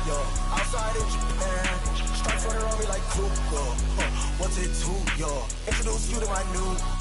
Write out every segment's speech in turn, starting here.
yo. Outside in Japan, stripes running on me like Kuko. What's it to, yo? Introduce you to my new.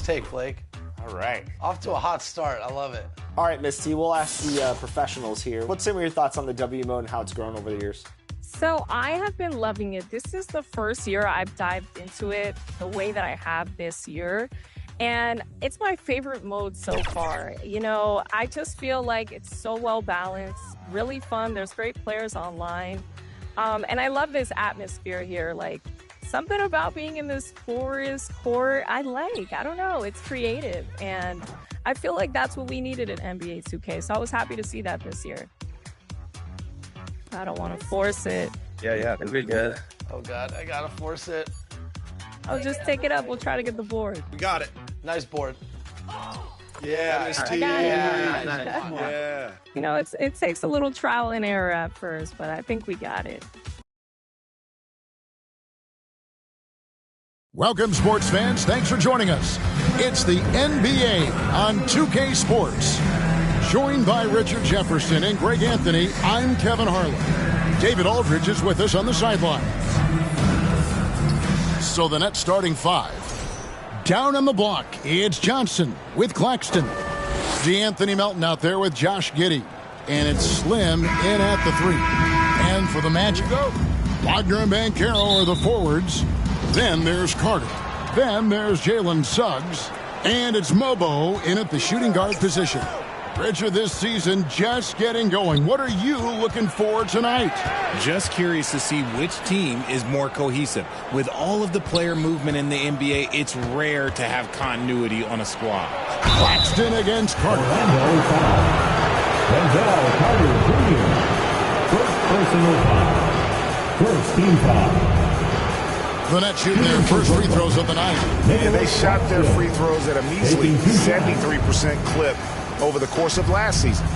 First take, Blake. All right. Off to a hot start. I love it. All right, Miss T, we'll ask the professionals here. What's some of your thoughts on the W mode and how it's grown over the years? So I have been loving it. This is the first year I've dived into it the way that I have this year. And it's my favorite mode so far. You know, I just feel like it's so well balanced, really fun. There's great players online. And I love this atmosphere here. Like, something about being in this forest court, I don't know, it's creative. And I feel like that's what we needed in NBA 2K. So I was happy to see that this year. I don't want to force it. Yeah, we're good. Oh, God, I got to force it. I'll just take it up. We'll try to get the board. We got it. Nice board. Yeah, Miss T. Yeah. You know, it takes a little trial and error at first, but I think we got it. Welcome, sports fans. Thanks for joining us. It's the NBA on 2K Sports. Joined by Richard Jefferson and Greg Anthony, I'm Kevin Harlan. David Aldridge is with us on the sideline. So the Nets starting five. Down on the block, it's Johnson with Claxton. DeAnthony Melton out there with Josh Giddey. And it's Slim in at the three. And for the Magic, Wagner and Banchero are the forwards. Then there's Carter. Then there's Jalen Suggs. And it's Mobo in at the shooting guard position. Richard, this season just getting going. What are you looking for tonight? Just curious to see which team is more cohesive. With all of the player movement in the NBA, it's rare to have continuity on a squad. Claxton against Carter. Carter Jr. First personal foul. First team foul. The Nets shooting their first free throws of the night. And they shot their free throws at a measly 73% clip over the course of last season.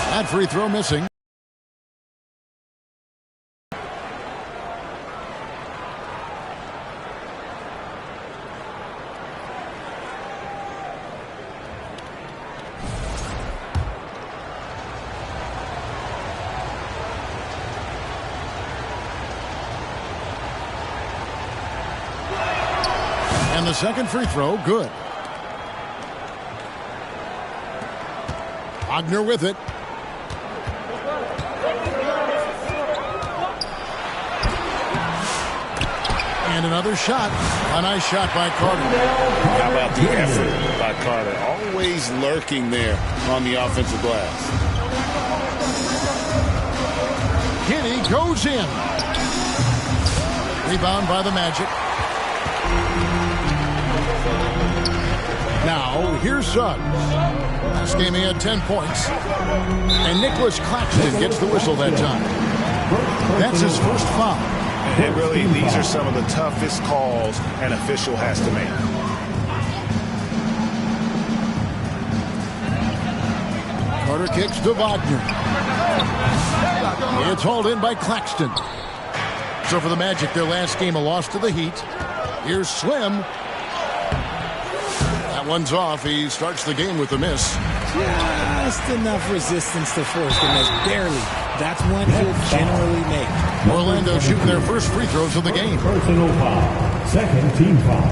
That free throw missing. And the second free throw, good. Wagner with it. And another shot. A nice shot by Carter. How about the effort by Carter? Always lurking there on the offensive glass. Giddey goes in. Rebound by the Magic. Now, here's Suggs. Last game he had 10 points. And Nicholas Claxton gets the whistle that time. That's his first foul. And really, these are some of the toughest calls an official has to make. Carter kicks to Wagner. It's hauled in by Claxton. So for the Magic, their last game, a loss to the Heat. Here's Slim. That one's off. He starts the game with a miss. Just enough resistance to force the miss. Barely. That's one he'll generally make. Orlando shooting their first free throws of the game. Personal foul. Second team foul.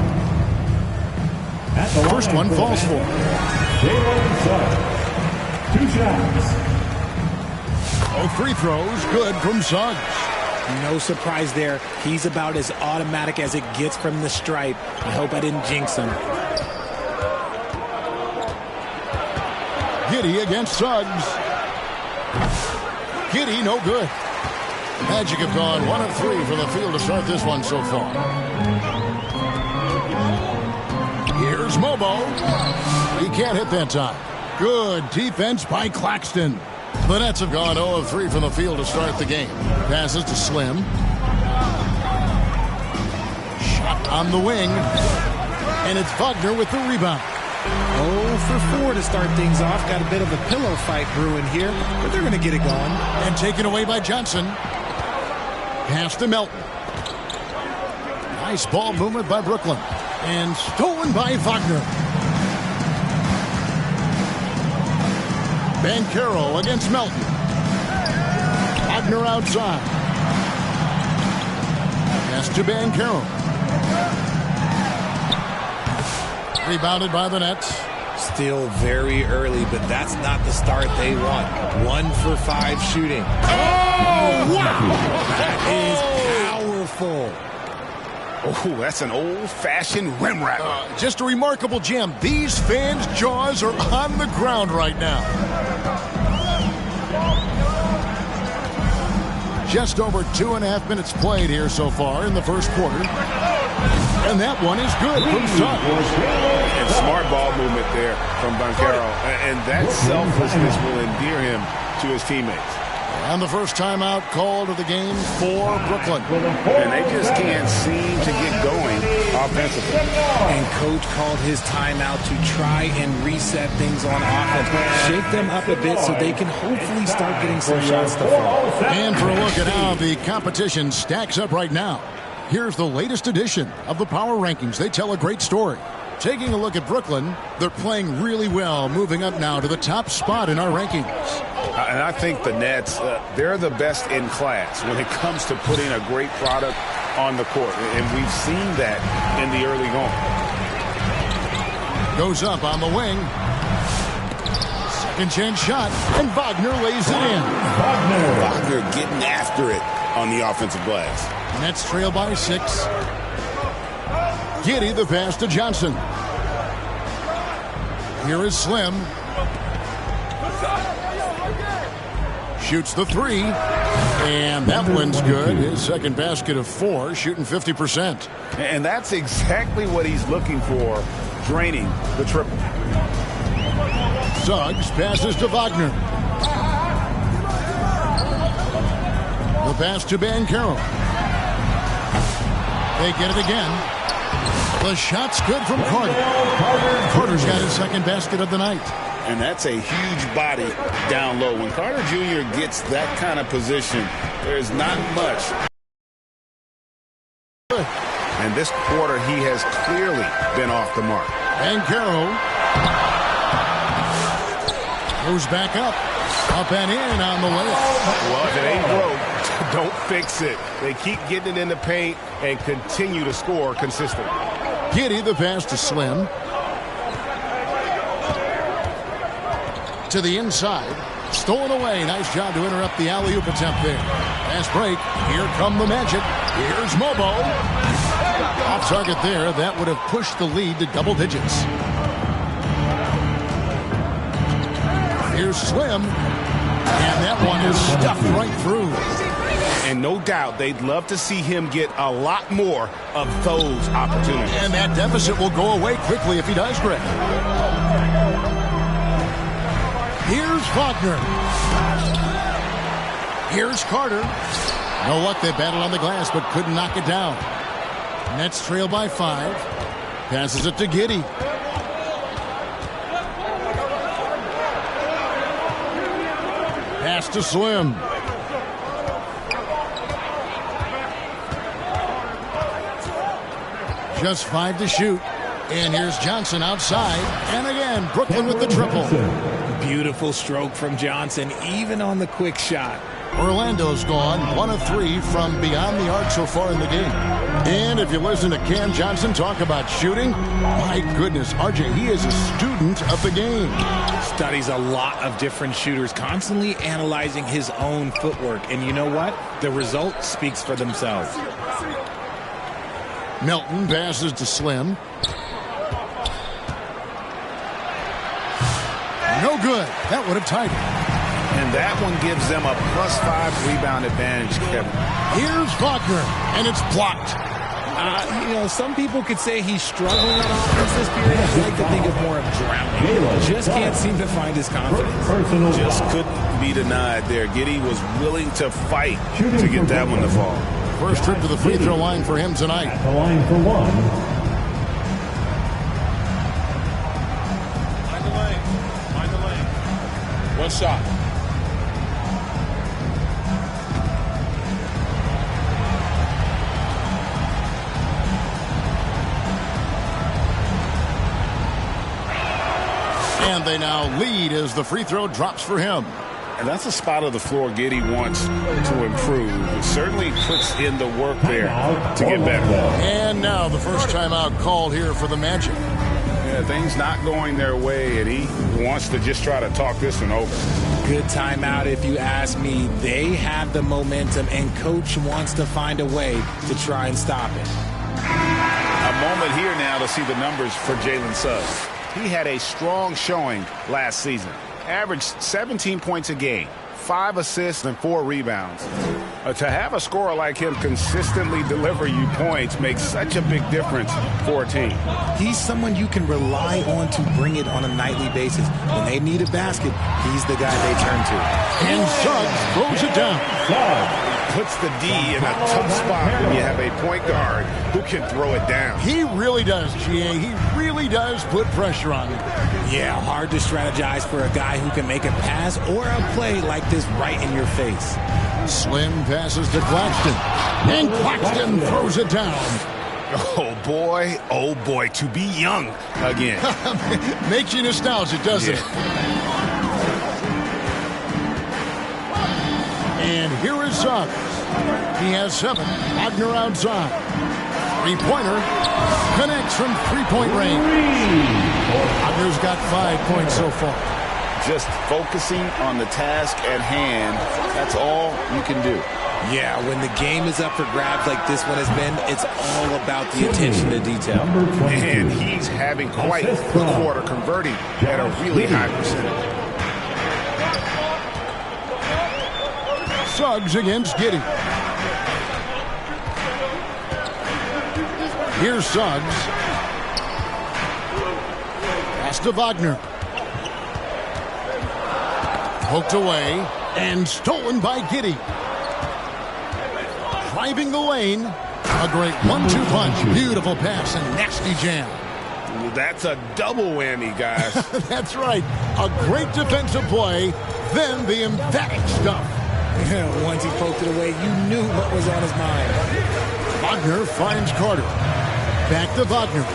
At the First one falls for. Jalen Suggs. 2 shots. Both free throws good from Suggs. No surprise there. He's about as automatic as it gets from the stripe. I hope I didn't jinx him. Giddey against Suggs. Giddey, no good. Magic have gone 1 of 3 from the field to start this one so far. Here's Mobo. He can't hit that time. Good defense by Claxton. The Nets have gone 0 of 3 from the field to start the game. Passes to Slim. Shot on the wing. And it's Wagner with the rebound. 0 for 4 to start things off. Got a bit of a pillow fight brewing here, but they're going to get it going. And taken away by Johnson. Pass to Melton. Nice ball movement by Brooklyn. And stolen by Wagner. Banchero against Melton. Wagner outside. Pass to Banchero. Rebounded by the Nets. Still very early, but that's not the start they want. 1 for 5 shooting. Oh, wow! That is powerful. Oh, that's an old-fashioned rim rattler. Just a remarkable gem. These fans' jaws are on the ground right now. Just over 2.5 minutes played here so far in the first quarter. And that one is good from Suggs. And smart ball movement there from Banchero. And that selflessness will endear him to his teammates. And the first timeout called of the game for Brooklyn. And they just can't seem to get going offensively. And coach called his timeout to try and reset things on offense. Shake them up a bit so they can hopefully start getting some shots to fall. And for a look at how the competition stacks up right now, here's the latest edition of the Power Rankings. They tell a great story. Taking a look at Brooklyn, they're playing really well, moving up now to the top spot in our rankings. And I think the Nets, they're the best in class when it comes to putting a great product on the court. And we've seen that in the early going. Goes up on the wing. Second chance shot, and Wagner lays it in. Wagner getting after it on the offensive glass. Nets trail by 6. Giddey the pass to Johnson. Here is Slim. Shoots the 3. And that one's good. His second basket of 4, shooting 50%. And that's exactly what he's looking for, draining the triple. Suggs passes to Wagner. The pass to Banchero. They get it again. The shot's good from Carter. Carter's got his second basket of the night. And that's a huge body down low. When Carter Jr. gets that kind of position, there's not much. And this quarter, he has clearly been off the mark. Banchero goes back up and in on the layup. Well, if it ain't broke, don't fix it. They keep getting it in the paint and continue to score consistently. Giddey the pass to Slim. To the inside. Stolen away. Nice job to interrupt the alley-oop attempt there. Pass break. Here come the Magic. Here's Mobo. Off target there. That would have pushed the lead to double digits. Here's Slim. And that one is stuffed right through. And no doubt they'd love to see him get a lot more of those opportunities. And that deficit will go away quickly if he does, Greg. Here's Wagner. Here's Carter. No luck, they battled on the glass but couldn't knock it down. Nets trail by 5. Passes it to Giddey. Pass to Slim. Just 5 to shoot. And here's Johnson outside. And again, Brooklyn with the triple. Beautiful stroke from Johnson, even on the quick shot. Orlando's gone 1 of 3 from beyond the arc so far in the game. And if you listen to Cam Johnson talk about shooting, my goodness, RJ, he is a student of the game. Studies a lot of different shooters, constantly analyzing his own footwork. And you know what? The result speaks for themselves. Melton passes to Slim. No good. That would have tied it. And that one gives them a +5 rebound advantage, Kevin. Here's Wagner, and it's blocked. Some people could say he's struggling on offense this period. I like to think of more of drowning. Just can't seem to find his confidence. Just couldn't be denied there. Giddey was willing to fight to get that one to fall. First trip to the free throw line for him tonight. At the line for 1. Find the lane. One shot. And they now lead as the free throw drops for him. And that's a spot of the floor Giddey wants to improve. It certainly puts in the work there to get better. And now the first timeout called here for the Magic. Yeah, things not going their way, and he wants to just try to talk this one over. Good timeout if you ask me. They have the momentum, and Coach wants to find a way to try and stop it. A moment here now to see the numbers for Jalen Suggs. He had a strong showing last season. Averaged 17 points a game, 5 assists, and 4 rebounds. To have a scorer like him consistently deliver you points makes such a big difference for a team. He's someone you can rely on to bring it on a nightly basis. When they need a basket, he's the guy they turn to. And Suggs throws it down. Puts the D in a tough spot when you have a point guard who can throw it down. He really does, GA. He really does put pressure on him. Yeah, hard to strategize for a guy who can make a pass or a play like this right in your face. Slim passes to Claxton. And Claxton throws it down. Oh boy, to be young again. Makes you nostalgic, doesn't it? And here is Suggs. He has 7. Wagner outside. Three-pointer. Connects from three-point range. Wagner's got 5 points so far. Just focusing on the task at hand, that's all you can do. Yeah, when the game is up for grabs like this one has been, it's all about the attention to detail. And he's having quite the quarter, converting at a really high percentage. Suggs against Giddey. Here's Suggs. Pass to Wagner. Poked away and stolen by Giddey. Driving the lane. A great 1-2 punch. Beautiful pass and nasty jam. That's a double whammy, guys. That's right. A great defensive play, then the emphatic stuff. Once he poked it away, you knew what was on his mind. Wagner finds Carter. Back to Wagner.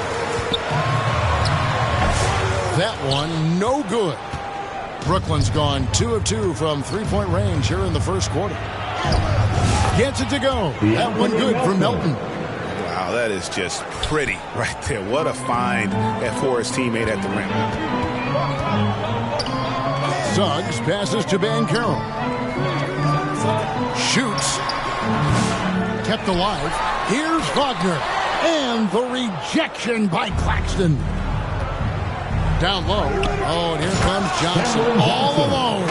That one, no good. Brooklyn's gone 2 of 2 from three-point range here in the first quarter. Gets it to go. That one good for Melton. Wow, that is just pretty right there. What a find for his teammate at the rim. Suggs passes to Banchero. Shoots. Kept alive. Here's Wagner. And the rejection by Claxton. Down low. Oh, and here comes Johnson. All alone.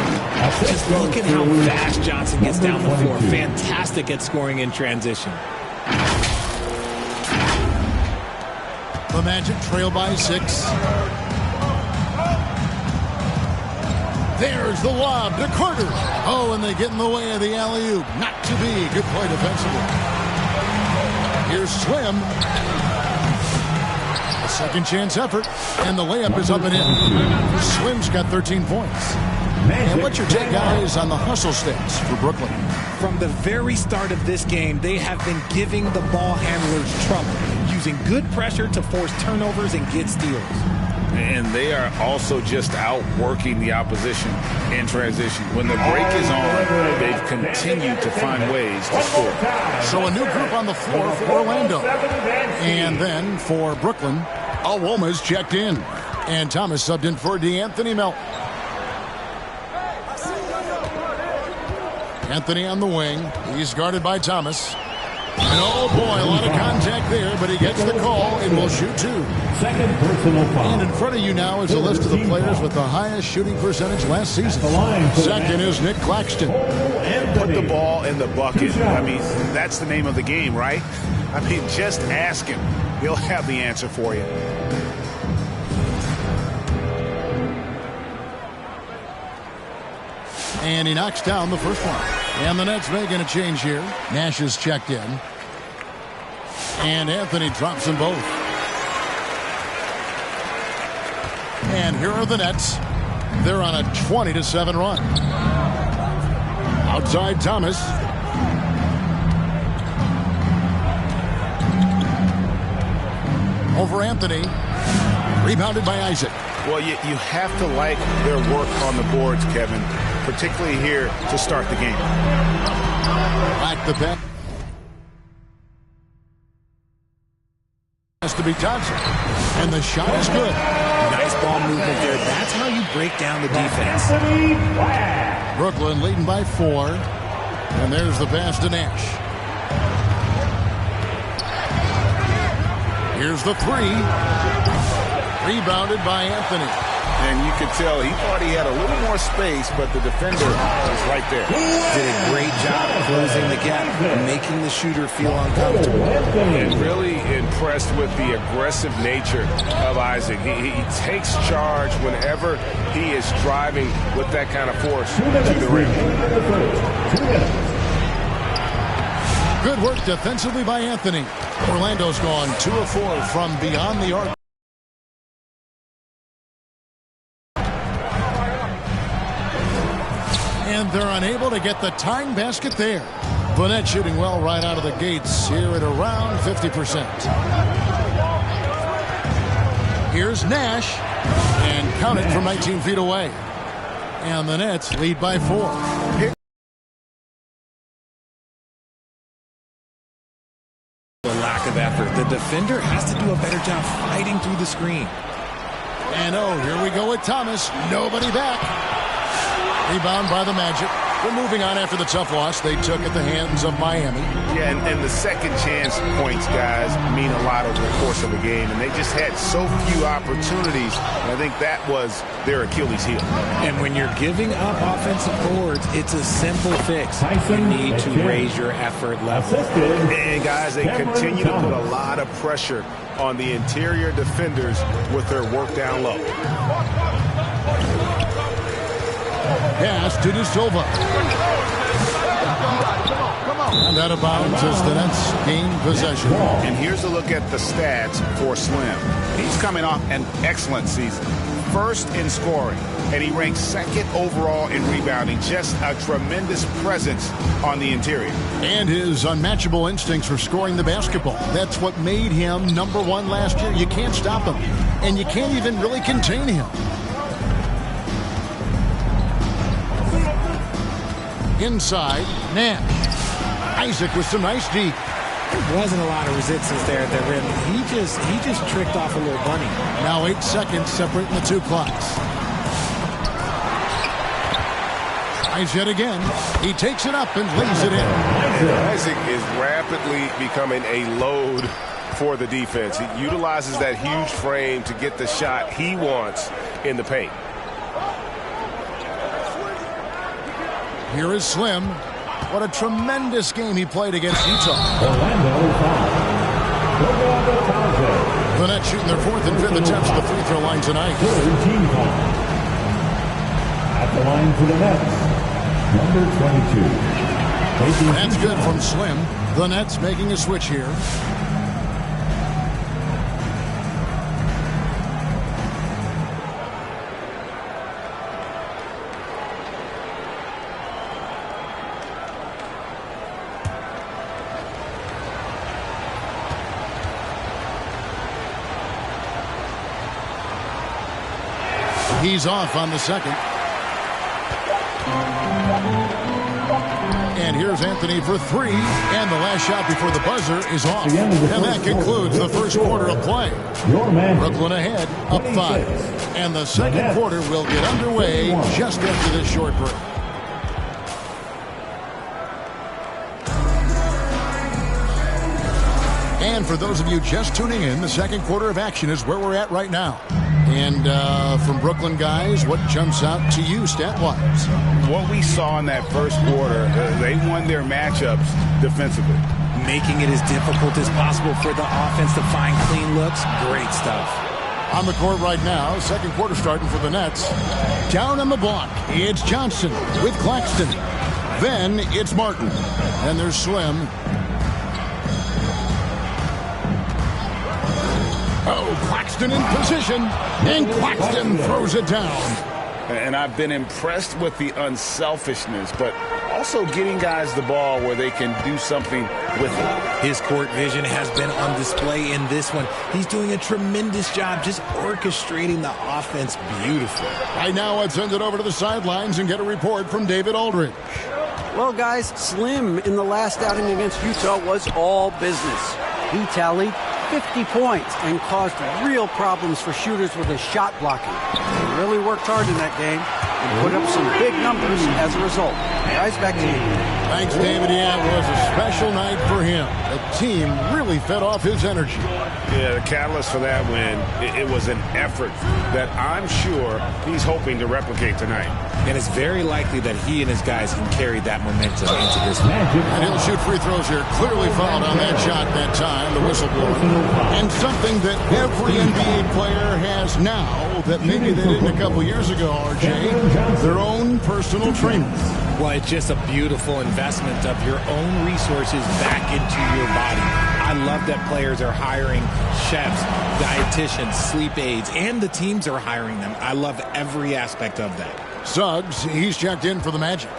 Just look at how fast Johnson gets down the floor. Fantastic at scoring in transition. The Magic trail by 6. There's the lob to Carter. Oh, and they get in the way of the alley-oop. Not to be. Good play defensively. Here's Slim. A second chance effort. And the layup is up and in. Slim's got 13 points. And what's your take, guys, on the hustle stats for Brooklyn? From the very start of this game, they have been giving the ball handlers trouble, using good pressure to force turnovers and get steals. And they are also just outworking the opposition in transition. When the break is on, they've continued to find ways to score. So a new group on the floor for Orlando. And then for Brooklyn, Alwoma's checked in. And Thomas subbed in for D'Anthony Melton. Anthony on the wing. He's guarded by Thomas. And oh boy, a lot of contact there, but he gets the call and will shoot 2. Second personal foul. And in front of you now is a list of the players with the highest shooting percentage last season. Second is Nick Claxton. Put the ball in the bucket. I mean, that's the name of the game, right? I mean, just ask him. He'll have the answer for you. And he knocks down the first one. And the Nets making a change here. Nash is checked in. And Anthony drops them both. And here are the Nets. They're on a 20-7 run. Outside Thomas. Over Anthony. Rebounded by Isaac. Well, you have to like their work on the boards, Kevin, particularly here to start the game. Back the pass. Has to be Johnson. And the shot is good. Nice ball movement there. That's how you break down the defense. Brooklyn leading by 4. And there's the pass to Nash. Here's the 3. Rebounded by Anthony. And you could tell he thought he had a little more space, but the defender was right there. Did a great job closing the gap, making the shooter feel uncomfortable. And really impressed with the aggressive nature of Isaac. He takes charge whenever he is driving with that kind of force to the rim. Good work defensively by Anthony. Orlando's gone 2 of 4 from beyond the arc. And they're unable to get the tying basket there. Burnett shooting well right out of the gates here at around 50%. Here's Nash. And count it from 19 feet away. And the Nets lead by 4. The lack of effort. The defender has to do a better job fighting through the screen. And here we go with Thomas. Nobody back. Rebound by the Magic. We're moving on after the tough loss they took at the hands of Miami. Yeah, and the second chance points, guys, mean a lot over the course of a game. And they just had so few opportunities. And I think that was their Achilles heel. And when you're giving up offensive boards, it's a simple fix. You need to raise your effort level. And, guys, they continue to put a lot of pressure on the interior defenders with their work down low. Pass to DeSilva. And out of bounds as the Nets gain possession. And here's a look at the stats for Slim. He's coming off an excellent season. First in scoring, and he ranks second overall in rebounding. Just a tremendous presence on the interior. And his unmatchable instincts for scoring the basketball. That's what made him number 1 last year. You can't stop him, and you can't even really contain him. Inside, Nash. Isaac with some nice deep. There wasn't a lot of resistance there at the rim. He just tricked off a little bunny. Now 8 seconds separating the 2 clocks. Tries yet again. He takes it up and lays it in. Isaac is rapidly becoming a load for the defense. He utilizes that huge frame to get the shot he wants in the paint. Here is Slim. What a tremendous game he played against Utah. The Nets shooting their 4th and 5th attempts at the free throw line tonight. 13 points. At the line for the Nets, number 22. That's good from Slim. The Nets making a switch here. He's off on the second. And here's Anthony for 3. And the last shot before the buzzer is off. And that concludes the first quarter of play. Brooklyn ahead, up 5. And the second quarter will get underway just after this short break. And for those of you just tuning in, the second quarter of action is where we're at right now. And from Brooklyn, guys, what jumps out to you stat-wise? What we saw in that first quarter, they won their matchups defensively. Making it as difficult as possible for the offense to find clean looks. Great stuff. On the court right now, second quarter starting for the Nets. Down on the block, it's Johnson with Claxton. Then it's Martin. And there's Slim. Oh, Claxton in position, and Claxton throws it down. And I've been impressed with the unselfishness, but also also getting guys the ball where they can do something with it. His court vision has been on display in this one. He's doing a tremendous job just orchestrating the offense beautifully. Right now, let's send it over to the sidelines and get a report from David Aldridge. Well, guys, Slim in the last outing against Utah was all business. He tallied 50 points and caused real problems for shooters with his shot blocking. He really worked hard in that game and put up some big numbers as a result. Guys, back to you. Thanks, David. Yeah, it was a special night for him. The team really fed off his energy. Yeah, the catalyst for that win, it was an effort that I'm sure he's hoping to replicate tonight. And it's very likely that he and his guys can carry that momentum into this one. And he'll shoot free throws here. Clearly fouled on that shot that time, the whistle blowing. And something that every NBA player has now that maybe they didn't a couple years ago, RJ, their own personal trainer. Well, it's just a beautiful investment of your own resources back into your body. I love that players are hiring chefs, dietitians, sleep aides, and the teams are hiring them. I love every aspect of that. Suggs, he's checked in for the Magic.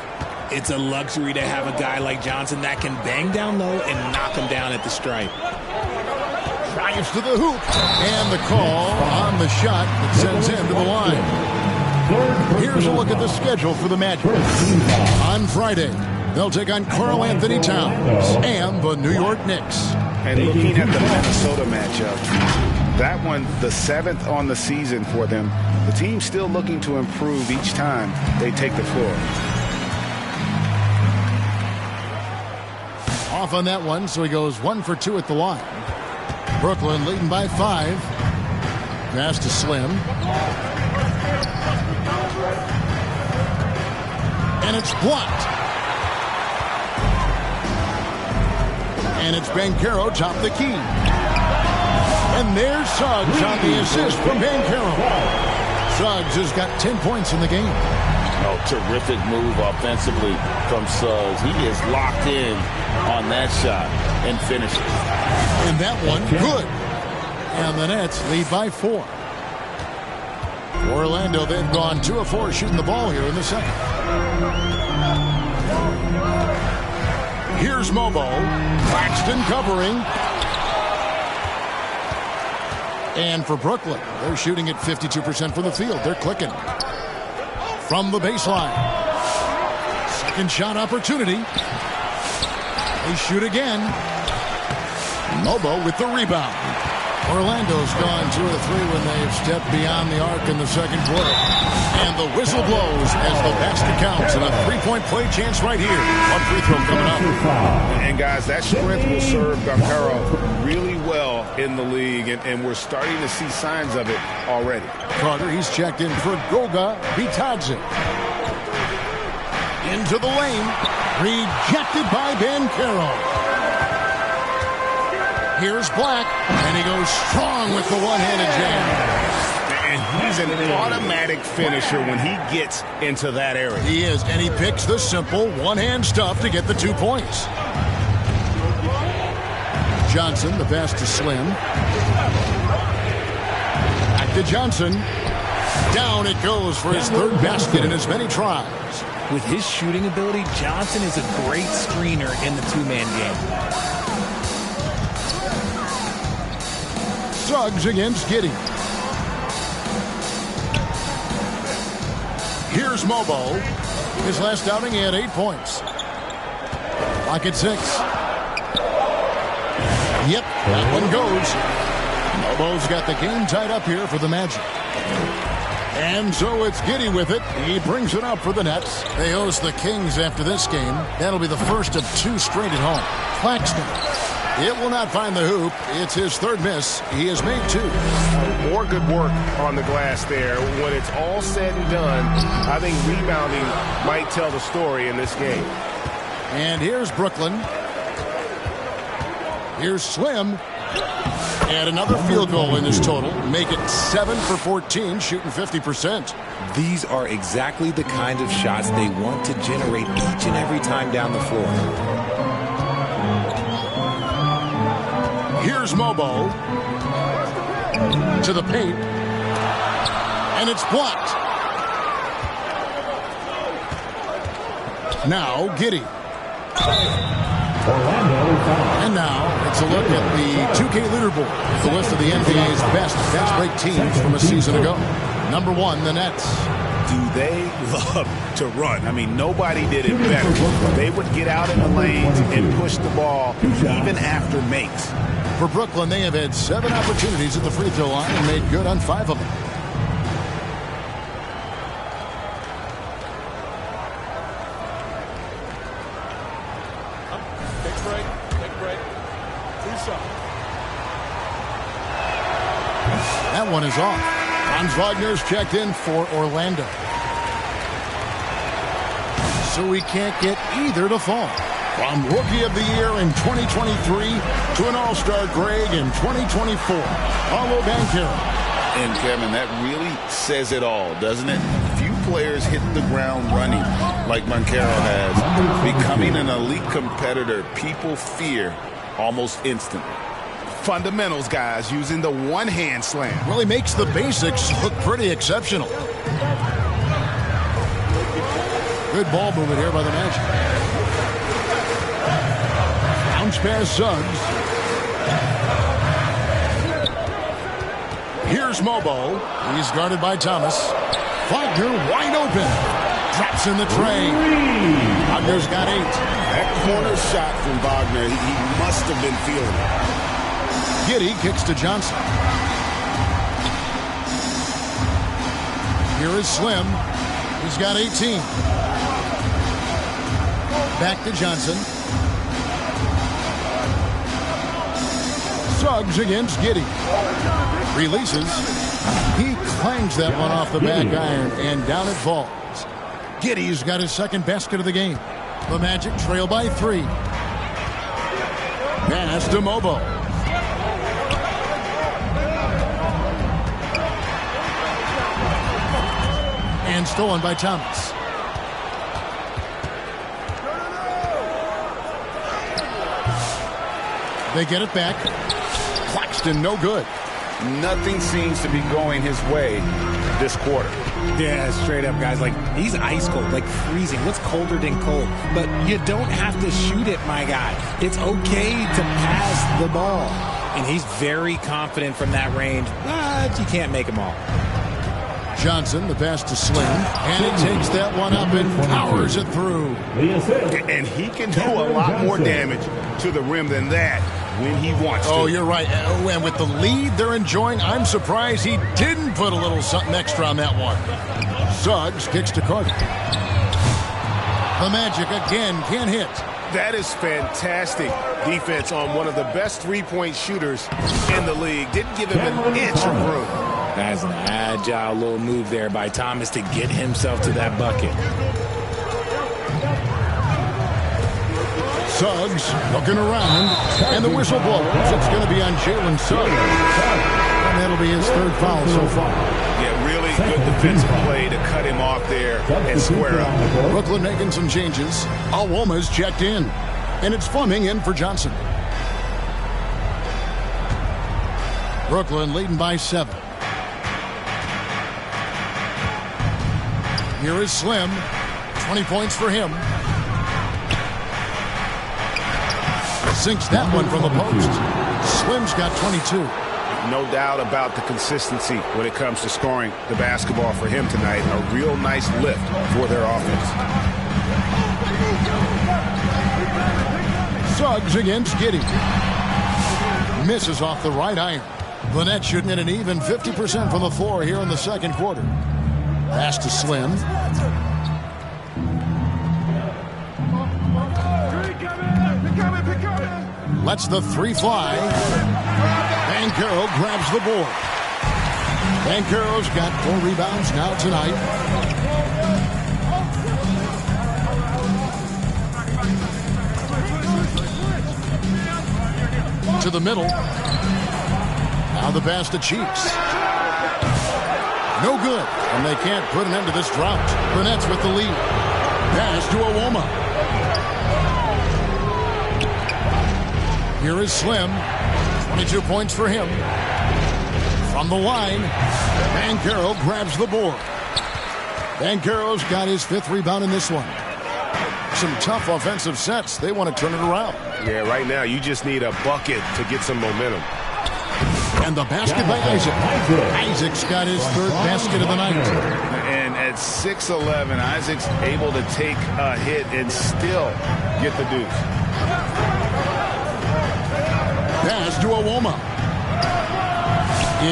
It's a luxury to have a guy like Johnson that can bang down low and knock him down at the stripe. Drives to the hoop, and the call on the shot that sends him to the line. Here's a look at the schedule for the Magic. On Friday, they'll take on Karl Anthony Towns and the New York Knicks. And looking at the Minnesota matchup, that one, the 7th on the season for them. The team's still looking to improve each time they take the floor. Off on that one, so he goes 1 for 2 at the line. Brooklyn leading by 5. Pass to Slim. And it's blocked. And it's Banchero top the key. And there's Suggs on the assist from Banchero. Suggs has got 10 points in the game. Oh, terrific move offensively from Suggs. He is locked in on that shot and finishes. And that one, good. And the Nets lead by 4. Orlando, they've gone 2 of 4 shooting the ball here in the second. Here's Mobo. Claxton covering. And for Brooklyn, they're shooting at 52% from the field. They're clicking. From the baseline. Second shot opportunity. They shoot again. Mobo with the rebound. Orlando's gone 2 of 3 when they've stepped beyond the arc in the second quarter. And the whistle blows as the basket counts. And a 3-point play chance right here. One free throw coming up. And guys, that strength will serve Banchero really well in the league. And we're starting to see signs of it already. Carter, he's checked in for Goga Bitadze. Into the lane. Rejected by Banchero. Here's Black, and he goes strong with the one-handed jam. And he's an automatic finisher when he gets into that area. He is, and he picks the simple one-hand stuff to get the 2 points. Johnson, the pass to Slim. Back to Johnson. Down it goes for his 3rd basket in as many tries. With his shooting ability, Johnson is a great screener in the 2-man game. Suggs against Giddey. Here's Mobo. His last outing, he had 8 points. Lock at 6. Yep, that one goes. Mobo's got the game tied up here for the Magic. And so it's Giddey with it. He brings it up for the Nets. They host the Kings after this game. That'll be the first of 2 straight at home. Claxton. It will not find the hoop. It's his 3rd miss. He has made 2. More good work on the glass there. When it's all said and done, I think rebounding might tell the story in this game. And here's Brooklyn. Here's Slim. And another field goal in this total. Make it 7 for 14, shooting 50%. These are exactly the kind of shots they want to generate each and every time down the floor. Here's Mobo to the paint, and it's blocked. Now, Giddey. And now, it's a look at the 2K leaderboard. The list of the NBA's best fast break teams from a season ago. Number 1, the Nets. Do they love to run? I mean, nobody did it better. They would get out in the lanes and push the ball even after makes. For Brooklyn, they have had 7 opportunities at the free throw line and made good on 5 of them. Big break. Sosa. That one is off. Franz Wagner's checked in for Orlando. So we can't get either to fall. From Rookie of the Year in 2023 to an All-Star grade in 2024, Paolo Banchero. And Kevin, that really says it all, doesn't it? Few players hit the ground running like Banchero has. Becoming an elite competitor, people fear almost instantly. Fundamentals, guys, using the one-hand slam. Well, he makes the basics look pretty exceptional. Good ball movement here by the Magic. Bounce pass Suggs. Here's Mobo. He's guarded by Thomas. Wagner wide open. Drops in the tray. Wagner's got 8. That corner shot from Wagner, he must have been feeling it. Giddey kicks to Johnson. Here is Slim. He's got 18. Back to Johnson. Suggs against Giddey. Releases. He clangs that one off the back iron, and down it falls. Giddey's got his second basket of the game. The Magic trail by 3. Pass to Mobo. And stolen by Thomas. They get it back. Claxton, no good. Nothing seems to be going his way this quarter. Yeah, straight up, guys. Like, he's ice cold, like freezing. What's colder than cold? But you don't have to shoot it, my guy. It's okay to pass the ball. And he's very confident from that range, but you can't make them all. Johnson, the pass to Slim, and he takes that one up and powers it through. And he can do a lot more damage to the rim than that when he wants to. Oh, you're right. And with the lead they're enjoying, I'm surprised he didn't put a little something extra on that one. Suggs kicks to Carter. The Magic again can't hit. That is fantastic defense on one of the best three-point shooters in the league. Didn't give him an inch of room. That's an agile little move there by Thomas to get himself to that bucket. Suggs looking around, and the whistle blows. It's going to be on Jalen Suggs. And that'll be his 3rd foul so far. Yeah, really good defensive play to cut him off there and square up. Brooklyn making some changes. Alwoma's checked in, and it's Fleming in for Johnson. Brooklyn leading by 7. Here is Slim. 20 points for him. Sinks that one from the post. Slim's got 22. No doubt about the consistency when it comes to scoring the basketball for him tonight. A real nice lift for their offense. Suggs against Giddey. Misses off the right iron. The Nets shooting at an even 50% from the floor here in the second quarter. Pass to Slim. Lets the 3 fly. Banchero grabs the board. Banchero's got 4 rebounds now tonight. To the middle. Now the pass to Cheeks. No good. And they can't put an end to this drought. The Nets with the lead. Pass to Alwoma. Here is Slim. 22 points for him. From the line, Banchero grabs the board. Banchero's got his 5th rebound in this one. some tough offensive sets. They want to turn it around. Yeah, right now you just need a bucket to get some momentum. And the basket by Isaac. Isaac's got his third basket of the night. And at 6'11", Isaac's able to take a hit and still get the deuce. Pass to Awoma.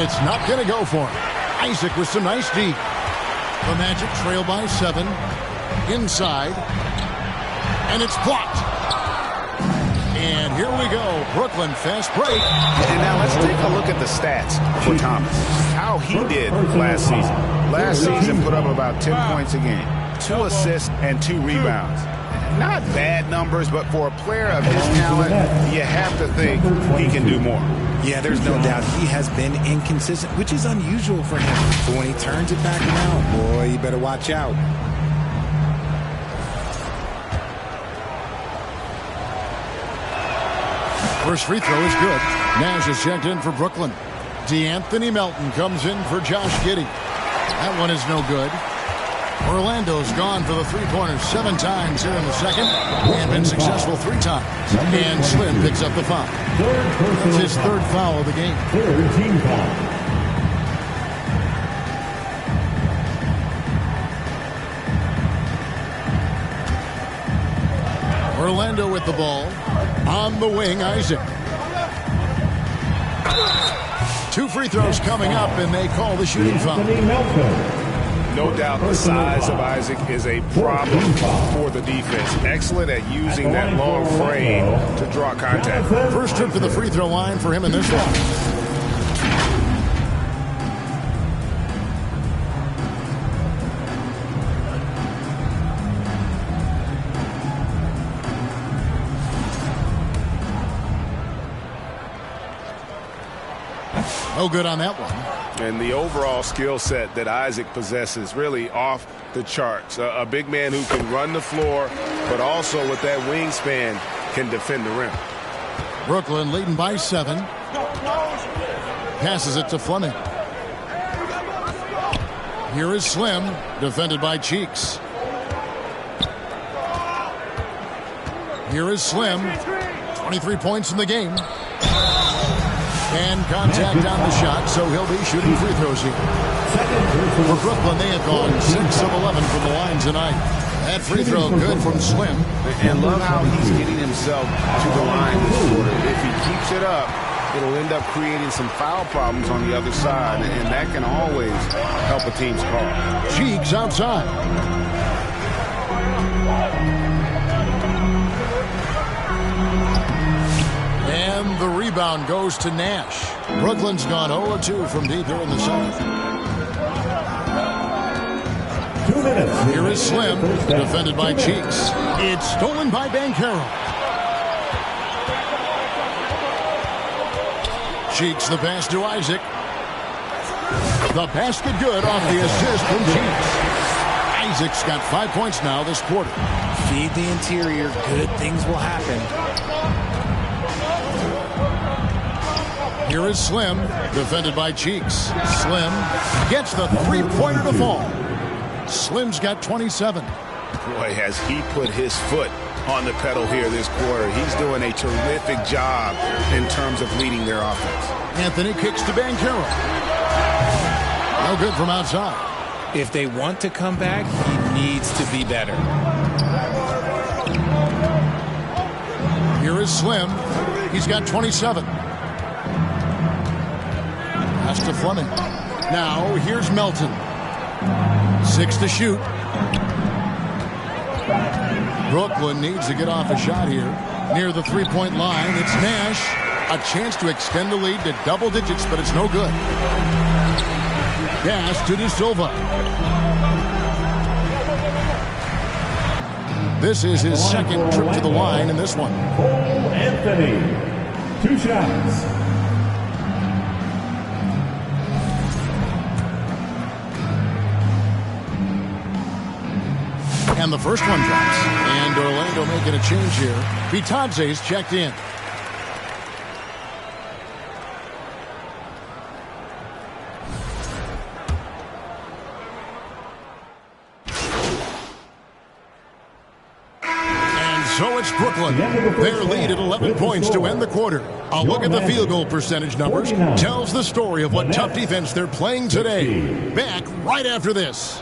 It's not going to go for him. Isaac with some nice deep. The Magic trail by 7. Inside. And it's blocked. And here we go. Brooklyn fast break. And now let's take a look at the stats for Thomas. How he did last season. Last season put up about 10 points a game. 2 assists and 2 rebounds. Not bad numbers, but for a player of his talent, you have to think he can do more. Yeah, there's no doubt he has been inconsistent, which is unusual for him. But when he turns it back around, boy, you better watch out. First free throw is good. Nash is checked in for Brooklyn. DeAnthony Melton comes in for Josh Giddey. That one is no good. Orlando's gone for the three-pointer 7 times here in the second and been successful 3 times. And Slim picks up the foul. It's his third foul of the game. Third team foul. Orlando with the ball. On the wing, Isaac. 2 free throws coming up, and they call the shooting foul. No doubt the size of Isaac is a problem for the defense. Excellent at using that long frame to draw contact. First trip to the free throw line for him in this one. No good on that one. And the overall skill set that Isaac possesses really off the charts. A big man who can run the floor, but also with that wingspan can defend the rim. Brooklyn leading by 7. Passes it to Fleming. Here is Slim, defended by Cheeks. Here is Slim. 23 points in the game. And contact on the shot, so he'll be shooting free throws here. For Brooklyn, they have gone 6 of 11 from the line tonight. That free throw good from Slim. And love how he's getting himself to the line this quarter. If he keeps it up, it'll end up creating some foul problems on the other side, and that can always help a team's cause. Cheeks outside. And the rebound goes to Nash. Brooklyn's gone 0-2 from deep here in the second. 2 minutes. Here is Slim, defended by Cheeks. It's stolen by Banchero. Cheeks the pass to Isaac. The basket good off the assist from Cheeks. Isaac's got 5 points now this quarter. Feed the interior. Good things will happen. Here is Slim, defended by Cheeks. Slim gets the three-pointer to fall. Slim's got 27. Boy, has he put his foot on the pedal here this quarter. He's doing a terrific job in terms of leading their offense. Anthony kicks to Banchero. No good from outside. If they want to come back, he needs to be better. Here is Slim. He's got 27. Pass to Fleming. Now, here's Melton. 6 to shoot. Brooklyn needs to get off a shot here. Near the three-point line, it's Nash. A chance to extend the lead to double digits, but it's no good. Pass to De Silva. This is his second trip to the line in this one. Anthony, 2 shots. And the first one drops. And Orlando making a change here. Vitadze's checked in. so it's Brooklyn. Their lead at 11 points to end the quarter. A look at the field goal percentage numbers tells the story of what tough defense they're playing today. Back right after this.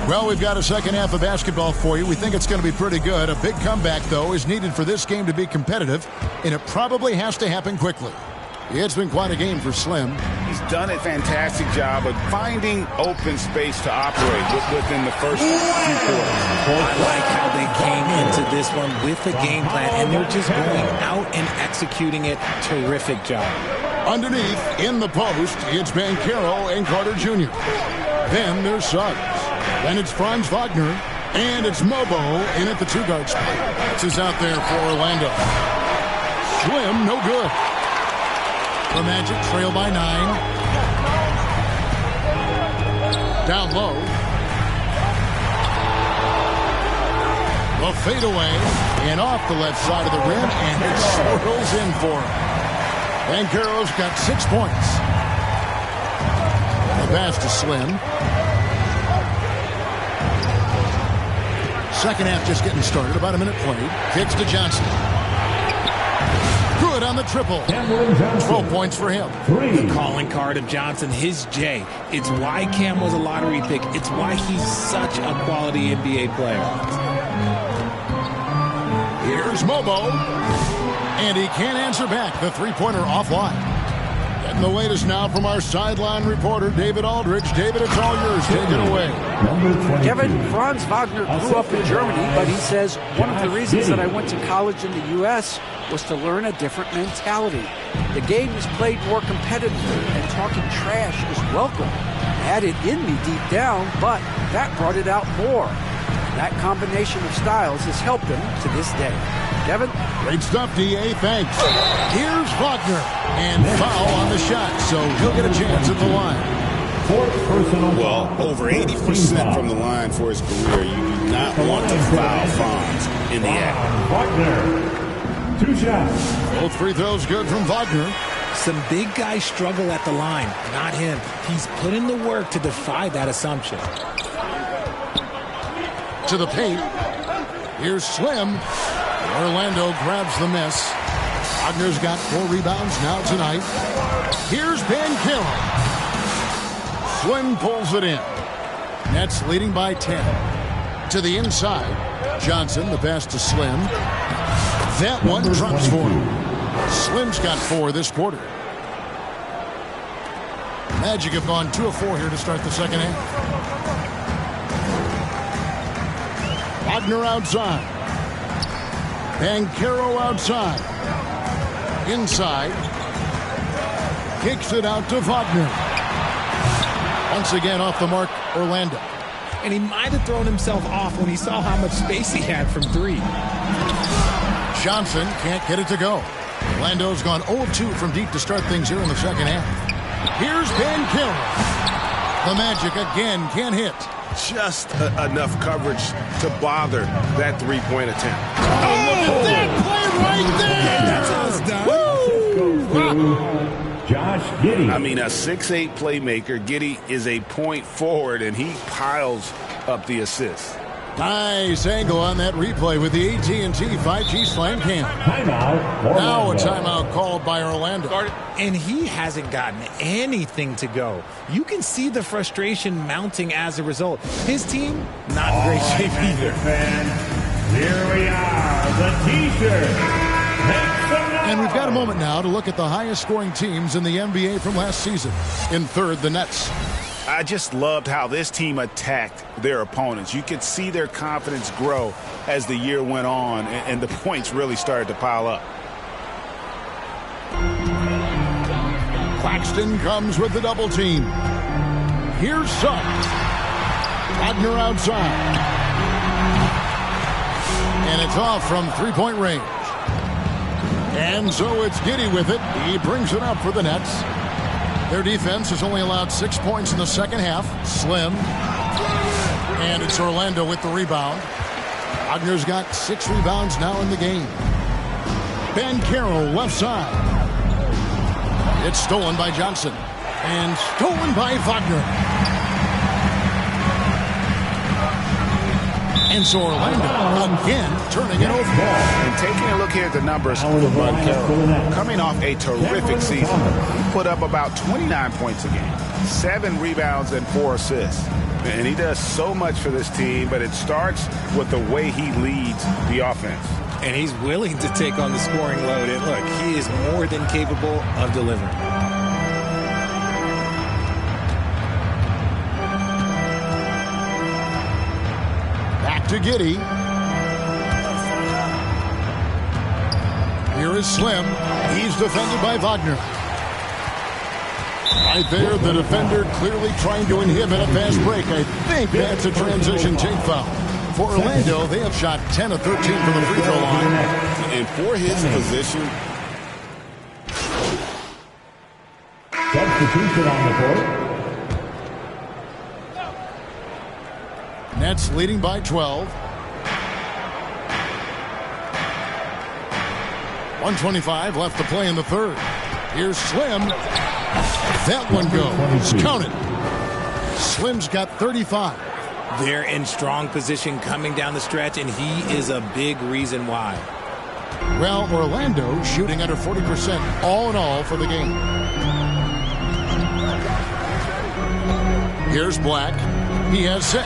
Well, we've got a second half of basketball for you. We think it's going to be pretty good. A big comeback, though, is needed for this game to be competitive, and it probably has to happen quickly. It's been quite a game for Slim. He's done a fantastic job of finding open space to operate within the first few quarters. I like how they came into this one with a game plan, and they're just going out and executing it. Terrific job. Underneath, in the post, it's Banchero and Carter Jr. Then there's Suggs. Then it's Franz Wagner. And it's Mobo in at the two-guard spot. This is out there for Orlando. Slim, no good. The Magic trail by 9. Down low. The fadeaway. And off the left side of the rim. And it swirls in for him. Banchero's got 6 points. The pass to Slim. Second half just getting started. About a minute played. Kicks to Johnson. Good on the triple. 12 points for him. The calling card of Johnson, his J. It's why Cam was a lottery pick. It's why he's such a quality NBA player. Here's Mobo. And he can't answer back. The three-pointer offline. Getting the latest now from our sideline reporter, David Aldridge. David, it's all yours. Take it away. Kevin, Franz Wagner grew up in Germany, but he says one of the reasons that I went to college in the U.S. was to learn a different mentality. The game is played more competitively, and talking trash is welcome. I had it in me deep down, but that brought it out more. That combination of styles has helped him to this day. Kevin? Great stuff, D.A. Thanks. Here's Wagner. And foul on the shot, so he'll get a chance at the line. Well, over 80% from the line for his career. You do not want to foul Franz in the act. Wagner, 2 shots. Both free throws good from Wagner. Some big guys struggle at the line, not him. He's put in the work to defy that assumption. To the paint. Here's Slim. Orlando grabs the miss. Wagner's got 4 rebounds now tonight. Here's Banchero. Slim pulls it in. Nets leading by 10. To the inside. Johnson, the pass to Slim. That one drops for him. Slim's got 4 this quarter. Magic have gone 2 of 4 here to start the second half. Wagner outside. Banchero outside. Inside. Kicks it out to Wagner. Once again off the mark, Orlando. And he might have thrown himself off when he saw how much space he had from 3. Johnson can't get it to go. Orlando's gone 0-2 from deep to start things here in the second half. Here's Banchero. The Magic again can't hit. Just enough coverage to bother that three-point attempt. Oh, that play right there! That's how it's done. Josh Giddey. I mean, a 6'8 playmaker. Giddey is a point forward, and he piles up the assists. Nice angle on that replay with the AT&T 5G Slam Cam. Timeout. Orlando. Now a timeout called by Orlando. And he hasn't gotten anything to go. You can see the frustration mounting as a result. His team, not in great shape either. Fans, here we are, the T-shirt. And we've got a moment now to look at the highest scoring teams in the NBA from last season. In third, the Nets. I just loved how this team attacked their opponents. You could see their confidence grow as the year went on, and the points really started to pile up. Claxton comes with the double team. Here's Suggs. Wagner outside. And it's off from three-point range. And so it's Giddey with it. He brings it up for the Nets. Their defense has only allowed 6 points in the second half. Slim. And it's Orlando with the rebound. Wagner's got 6 rebounds now in the game. Ben Carroll left side. It's stolen by Johnson. And stolen by Wagner. And so Orlando again turning it over. And taking a look here at the numbers for Bud Carroll. Coming off a terrific season, he put up about 29 points a game, 7 rebounds and 4 assists. And he does so much for this team, but it starts with the way he leads the offense. And he's willing to take on the scoring load. And look, he is more than capable of delivering. To Giddey. Here is Slim. He's defended by Wagner. Right there, the defender clearly trying to inhibit a fast break. I think that's a transition take foul. For Orlando, they have shot 10 of 13 from the free throw line. And for his position, substitution on the court. Nets leading by 12. 1:25 left to play in the third. Here's Slim. That one goes. Count it. Slim's got 35. They're in strong position coming down the stretch, and he is a big reason why. Well, Orlando shooting under 40% all in all for the game. Here's Black. He has 6.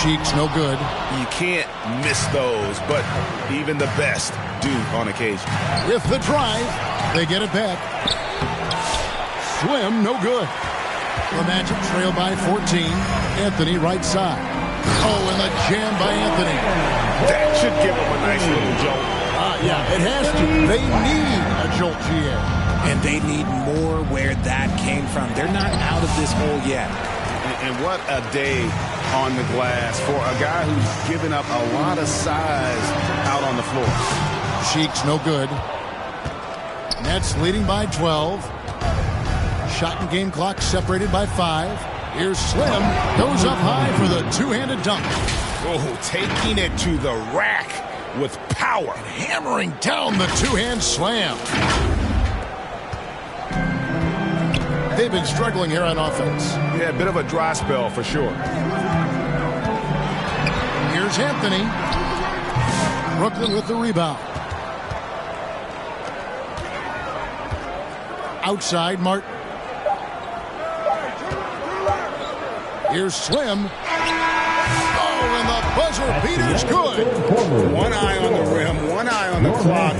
Sheik's no good. You can't miss those, but even the best do on occasion. With the drive, they get it back. Slim, no good. The Magic trail by 14. Anthony right side. Oh, and the jam by Anthony. That should give him a nice little jolt. Yeah, it has to. They need a jolt, GA. And they need more where that came from. They're not out of this hole yet. And what a day on the glass for a guy who's given up a lot of size out on the floor. Sheik's no good. Nets leading by 12. Shot and game clock separated by 5. Here's Slim. Goes up high for the two-handed dunk. Oh, taking it to the rack with power. And hammering down the two-hand slam. They've been struggling here on offense. Yeah, a bit of a dry spell for sure. Here's Anthony. Brooklyn with the rebound. Outside, Martin. Here's Slim. Oh, and the buzzer beater's good. One eye on the rim, one eye on the clock.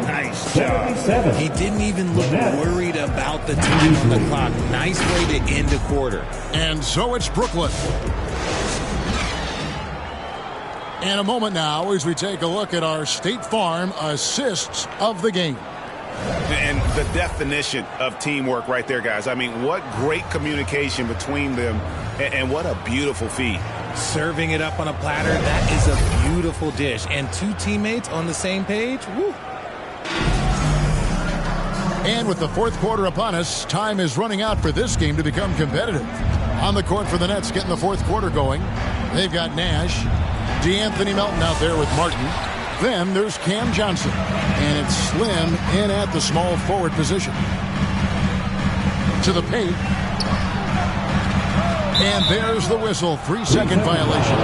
Nice job. He didn't even look worried about the time on the clock. Nice way to end a quarter. And so it's Brooklyn. In a moment now as we take a look at our State Farm assists of the game. And the definition of teamwork right there, guys. I mean, what great communication between them, and what a beautiful feed. Serving it up on a platter, that is a beautiful dish. And 2 teammates on the same page, woo. And with the fourth quarter upon us, time is running out for this game to become competitive. On the court for the Nets, getting the fourth quarter going. They've got Nash, DeAnthony Melton out there with Martin. Then there's Cam Johnson. And it's Slim in at the small forward position. To the paint. And there's the whistle. 3-second violation.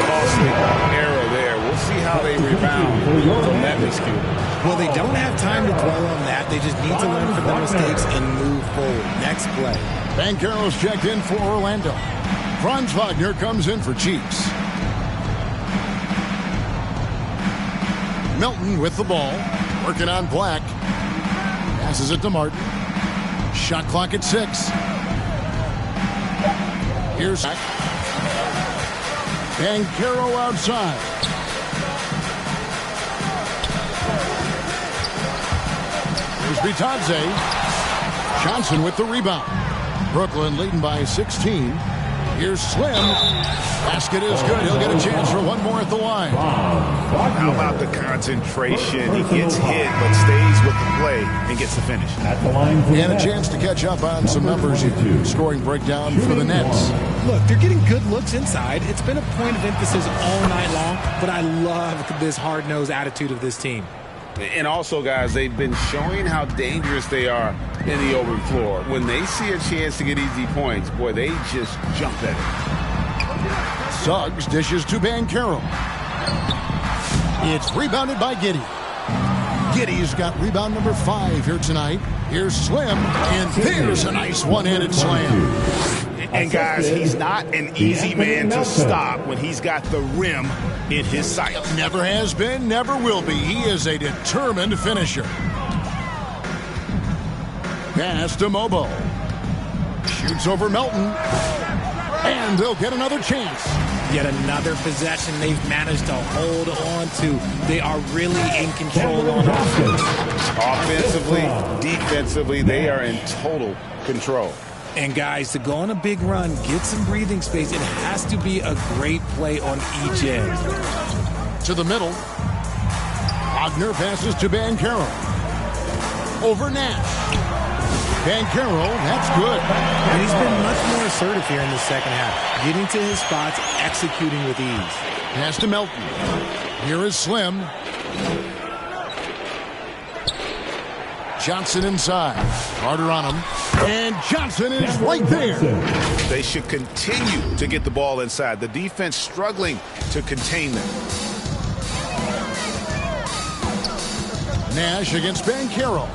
Costly error there. We'll see how they rebound from that miscue. Well, they don't have time to dwell on that. They just need to learn from their mistakes and move forward. Next play. Banchero's checked in for Orlando. Franz Wagner comes in for Chiefs. Melton with the ball. Working on Black. Passes it to Martin. Shot clock at 6. Here's Banchero outside. Here's Bitadze. Johnson with the rebound. Brooklyn leading by 16. Here's Slim. Basket is good. He'll get a chance for one more at the line. How about the concentration? He gets hit, but stays with the play and gets the finish. And a chance to catch up on some numbers here. Scoring breakdown for the Nets. Look, they're getting good looks inside. It's been a point of emphasis all night long, but I love this hard-nosed attitude of this team. And also, guys, they've been showing how dangerous they are in the open floor. When they see a chance to get easy points, boy, they just jump at it. Suggs dishes to Banchero. It's rebounded by Giddey. Giddey's got rebound number 5 here tonight. Here's Slim, and there's a nice one-handed slam. And, guys, he's not an easy man to stop when he's got the rim in his sight. Never has been, never will be. He is a determined finisher. Pass to Mobo. Shoots over Melton. And they'll get another chance. Yet another possession they've managed to hold on to. They are really in control on offense. Offensively, defensively, they are in total control. And guys, to go on a big run, get some breathing space, it has to be a great play on each end. To the middle. Wagner passes to Banchero. Over Nash. Banchero, that's good. And he's been much more assertive here in the second half, getting to his spots, executing with ease. Pass to Melton. Here is Slim. Johnson inside. Carter on him. And Johnson is right there. They should continue to get the ball inside. The defense struggling to contain them. Nash against Banchero.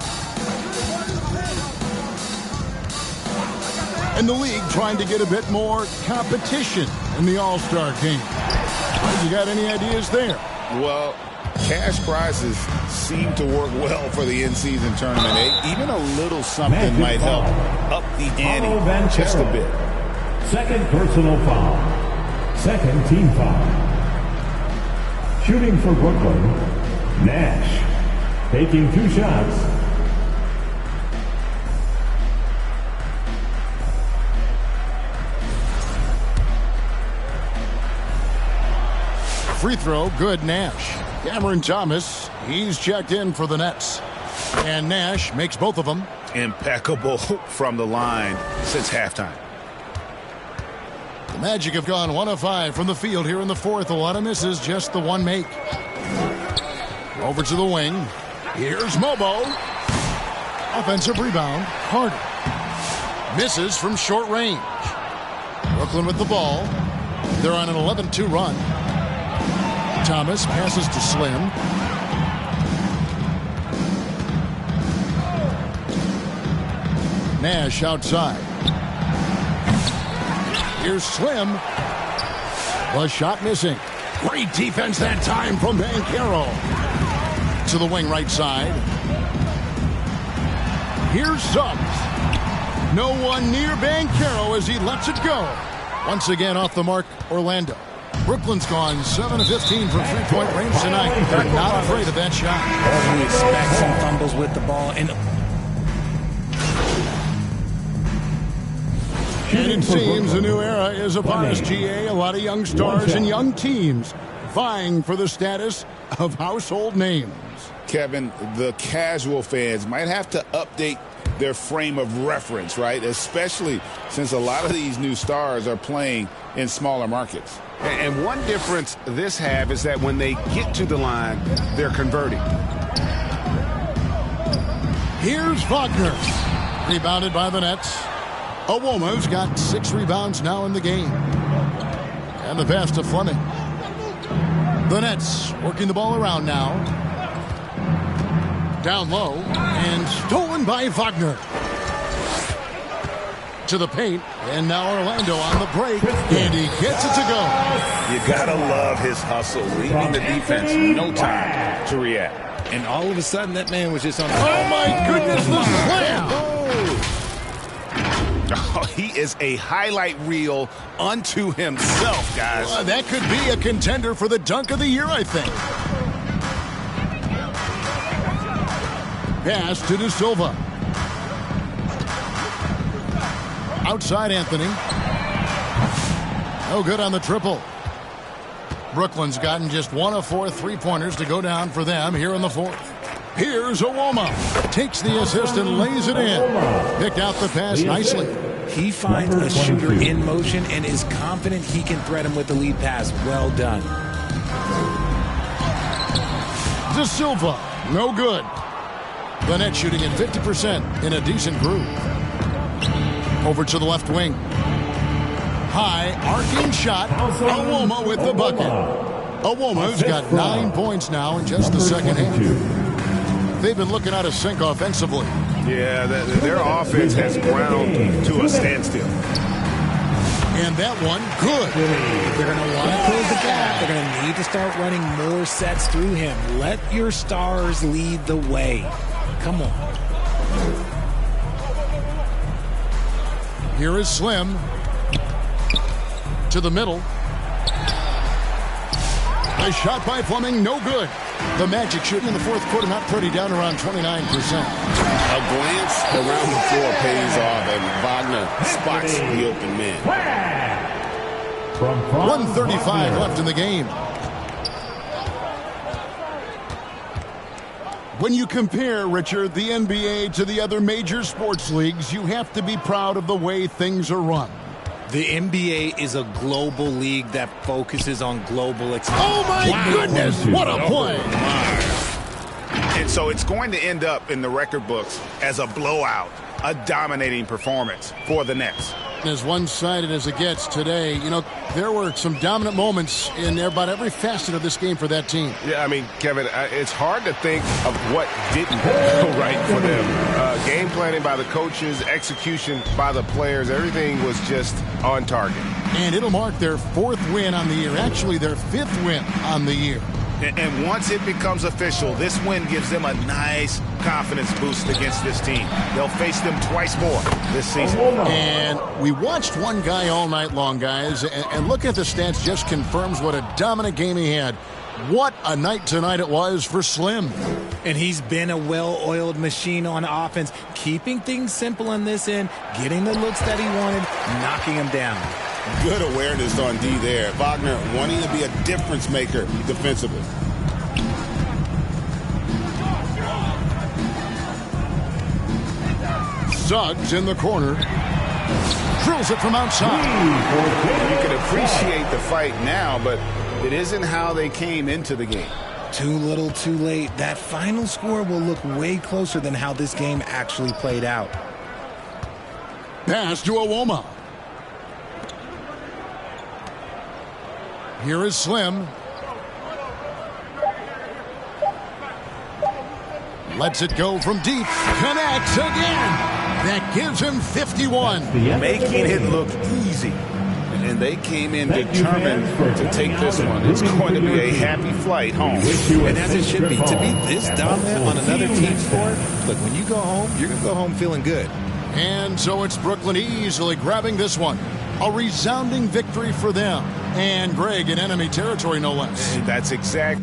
And the league trying to get a bit more competition in the All-Star game. You got any ideas there? Well, cash prizes seem to work well for the in-season tournament. Even a little something might help up the ante just a bit. Second personal foul. Second team foul. Shooting for Brooklyn, Nash. Taking 2 shots. Free throw, good, Nash. Cameron Thomas, he's checked in for the Nets. And Nash makes both of them. Impeccable from the line since halftime. The Magic have gone 1 of 5 from the field here in the fourth. A lot of misses, just the one make. Over to the wing. Here's Mobo. Offensive rebound, Carter. Misses from short range. Brooklyn with the ball. They're on an 11-2 run. Thomas passes to Slim. Nash outside. Here's Slim. The shot missing. Great defense that time from Banchero. To the wing right side. Here's Suggs. No one near Banchero as he lets it go. Once again off the mark, Orlando. Brooklyn's gone 7 of 15 from three-point range tonight. They're not afraid of that shot. You expect some fumbles with the ball. And it seems a new era is upon us, GA. A lot of young stars and young teams vying for the status of household names. Kevin, the casual fans might have to update their frame of reference, right? Especially since a lot of these new stars are playing in smaller markets. And one difference this have is that when they get to the line, they're converting. Here's Wagner. Rebounded by the Nets. Owoma's got 6 rebounds now in the game. And the pass to Fleming. The Nets working the ball around now. Down low and stolen by Wagner. To the paint, and now Orlando on the break, and he gets it to go. You gotta love his hustle, leaving the defense no time to react. And all of a sudden, that man was just on. Oh my goodness, the slam! Oh, he is a highlight reel unto himself, guys. That could be a contender for the dunk of the year, I think. Pass to De Silva. Outside Anthony. No good on the triple. Brooklyn's gotten just 1 of 4 3-pointers to go down for them here in the fourth. Here's Owoma. Takes the assist and lays it in. Picked out the pass nicely. He finds a shooter in motion and is confident he can thread him with the lead pass. Well done. De Silva, no good. The net shooting at 50% in a decent groove. Over to the left wing. High, arcing shot. Owoma with the bucket. Owoma's got 9 points now in just the second half. They've been looking out of sync offensively. Yeah, their offense has ground to a standstill. And that one, good. They're going to want to close the gap. They're going to need to start running more sets through him. Let your stars lead the way. Come on. Here is Slim. To the middle. A shot by Fleming, no good. The Magic shooting in the fourth quarter, not pretty, down around 29%. A glance around the floor pays off, and Wagner spots the open man. 1:35 left in the game. When you compare, Richard, the NBA to the other major sports leagues, you have to be proud of the way things are run. The NBA is a global league that focuses on global experience. Oh, my goodness! What a play! And so it's going to end up in the record books as a blowout, a dominating performance for the Nets. As one-sided as it gets today, you know, there were some dominant moments in about every facet of this game for that team. Yeah, I mean, Kevin, it's hard to think of what didn't go right for them. Game planning by the coaches, execution by the players, everything was just on target. And it'll mark their 4th win on the year, actually their 5th win on the year. And once it becomes official, this win gives them a nice confidence boost against this team. They'll face them twice more this season. And we watched one guy all night long, guys, and look at the stats, just confirms what a dominant game he had. What a night tonight it was for Slim. And he's been a well-oiled machine on offense, keeping things simple on this end, getting the looks that he wanted, knocking him down. Good awareness on D there. Wagner wanting to be a difference maker defensively. Suggs in the corner. Drills it from outside. You can appreciate the fight now, but it isn't how they came into the game. Too little, too late. That final score will look way closer than how this game actually played out. Pass to Owoma. Here is Slim. Lets it go from deep. Connects again. That gives him 51. Making it look easy. And they came in determined to take this one. It's going to be a happy flight home. And as it should be, to be this dominant on another team's court, look, when you go home, you're going to go home feeling good. And so it's Brooklyn easily grabbing this one. A resounding victory for them. And Greg in enemy territory, no less. That's exact.